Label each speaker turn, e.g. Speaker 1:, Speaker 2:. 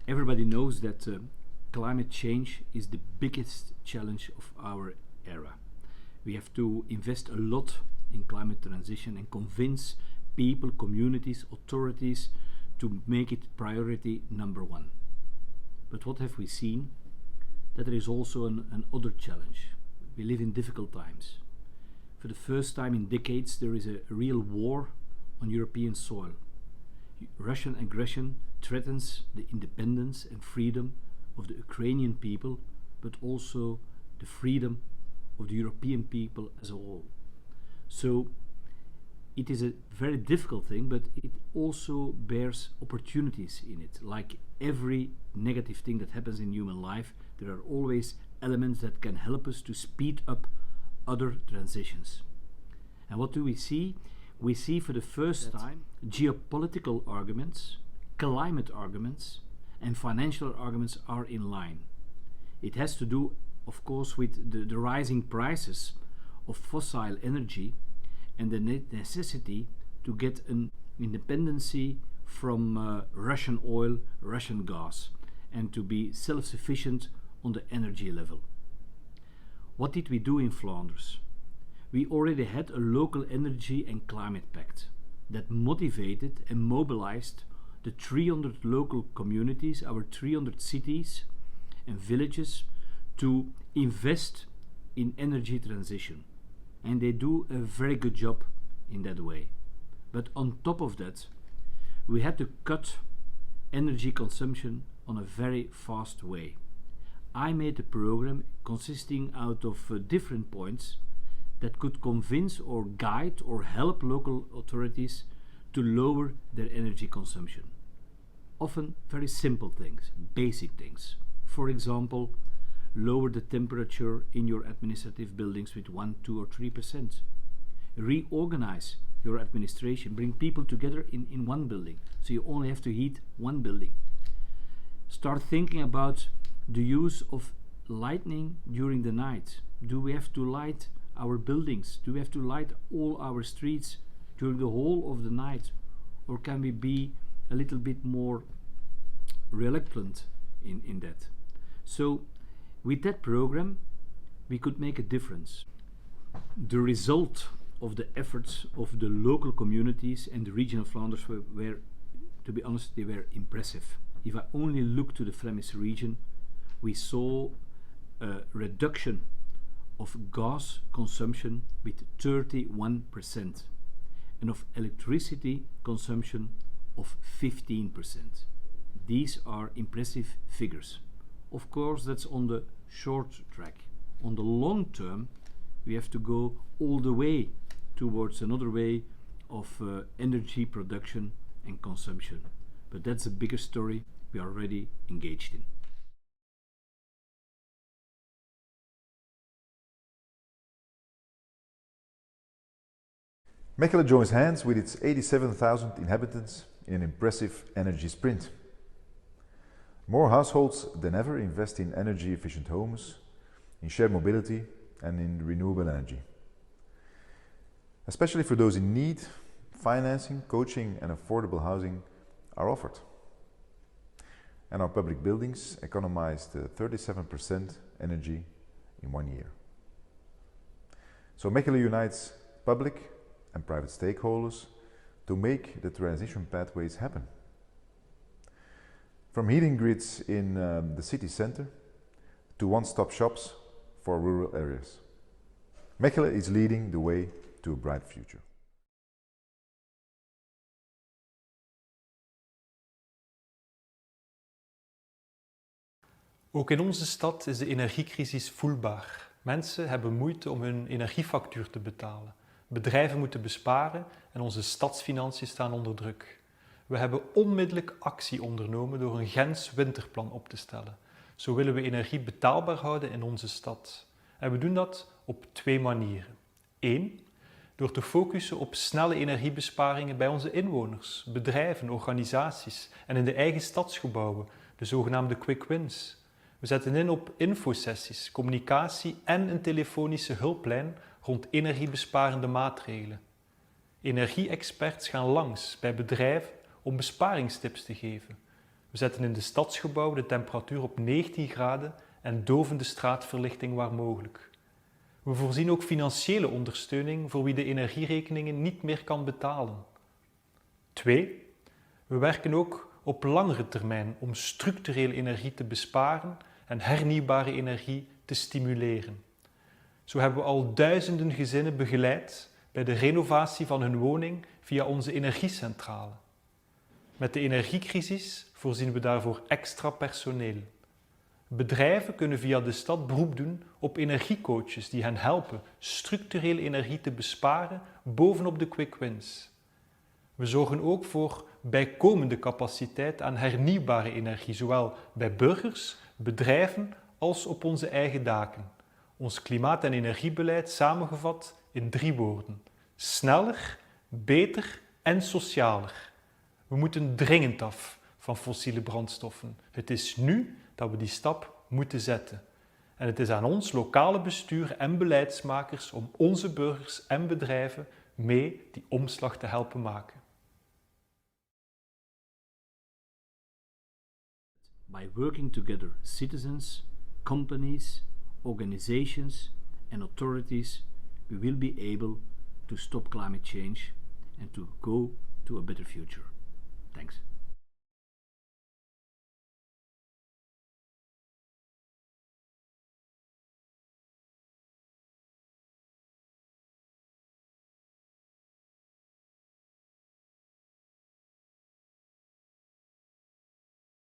Speaker 1: Everybody knows that climate change is the biggest challenge of our era. We have to invest a lot in climate transition and convince people, communities, authorities to make it priority number one. But what have we seen? That there is also another challenge. We live in difficult times. For the first time in decades, there is a real war on European soil. Russian aggression threatens the independence and freedom of the Ukrainian people, but also the freedom of the European people as a whole. So it is a very difficult thing, but it also bears opportunities in it. Like every negative thing that happens in human life, there are always elements that can help us to speed up other transitions. And what do we see? We see for the first time geopolitical arguments, climate arguments, and financial arguments are in line. It has to do, of course, with the rising prices of fossil energy and the necessity to get an independency from Russian oil, Russian gas, and to be self-sufficient on the energy level. What did we do in Flanders? We already had a local energy and climate pact that motivated and mobilized the 300 local communities, our 300 cities and villages, to invest in energy transition. And they do a very good job in that way. But on top of that, we had to cut energy consumption on a very fast way. I made a program consisting out of different points that could convince or guide or help local authorities to lower their energy consumption. Often very simple things, basic things. For example, lower the temperature in your administrative buildings with 1, 2 or 3%. Reorganize your administration, bring people together in one building, so you only have to heat one building. Start thinking about the use of lighting during the night. Do we have to light our buildings? Do we have to light all our streets during the whole of the night? Or can we be a little bit more reluctant in that? So with that program, we could make a difference. The result of the efforts of the local communities and the region of Flanders were, to be honest, they were impressive. If I only look to the Flemish region, we saw a reduction of gas consumption with 31% and of electricity consumption of 15%. These are impressive figures. Of course, that's on the short track. On the long term, we have to go all the way towards another way of energy production and consumption. But that's a bigger story we are already engaged in.
Speaker 2: Mechelen joins hands with its 87,000 inhabitants in an impressive energy sprint. More households than ever invest in energy-efficient homes, in shared mobility and in renewable energy. Especially for those in need, financing, coaching and affordable housing are offered. And our public buildings economized 37% energy in 1 year. So Mechelen unites public and private stakeholders to make the transition pathways happen. From heating grids in the city center to one-stop shops for rural areas. Mechelen is leading the way to a bright future.
Speaker 3: Ook in onze stad is de energiecrisis voelbaar. Mensen hebben moeite om hun energiefactuur te betalen. Bedrijven moeten besparen en onze stadsfinanciën staan onder druk. We hebben onmiddellijk actie ondernomen door een Gents winterplan op te stellen. Zo willen we energie betaalbaar houden in onze stad. En we doen dat op 2 manieren. 1. Door te focussen op snelle energiebesparingen bij onze inwoners, bedrijven, organisaties en in de eigen stadsgebouwen, de zogenaamde quick wins. We zetten in op infosessies, communicatie en een telefonische hulplijn rond energiebesparende maatregelen. Energie-experts gaan langs bij bedrijven om besparingstips te geven. We zetten in de stadsgebouwen de temperatuur op 19 graden en doven de straatverlichting waar mogelijk. We voorzien ook financiële ondersteuning voor wie de energierekeningen niet meer kan betalen. 2. We werken ook op langere termijn om structureel energie te besparen en hernieuwbare energie te stimuleren. Zo hebben we al duizenden gezinnen begeleid bij de renovatie van hun woning via onze energiecentrale. Met de energiecrisis voorzien we daarvoor extra personeel. Bedrijven kunnen via de stad beroep doen op energiecoaches die hen helpen structureel energie te besparen bovenop de quick wins. We zorgen ook voor bijkomende capaciteit aan hernieuwbare energie, zowel bij burgers, bedrijven als op onze eigen daken. Ons klimaat- en energiebeleid samengevat in 3 woorden: sneller, beter en socialer. We moeten dringend af van fossiele brandstoffen. Het is nu dat we die stap moeten zetten. En het is aan ons lokale bestuur en beleidsmakers om onze burgers en bedrijven mee die omslag te helpen maken.
Speaker 1: By working together, citizens, companies, organizations and authorities, we will be able to stop climate change and to go to a better future. Thanks.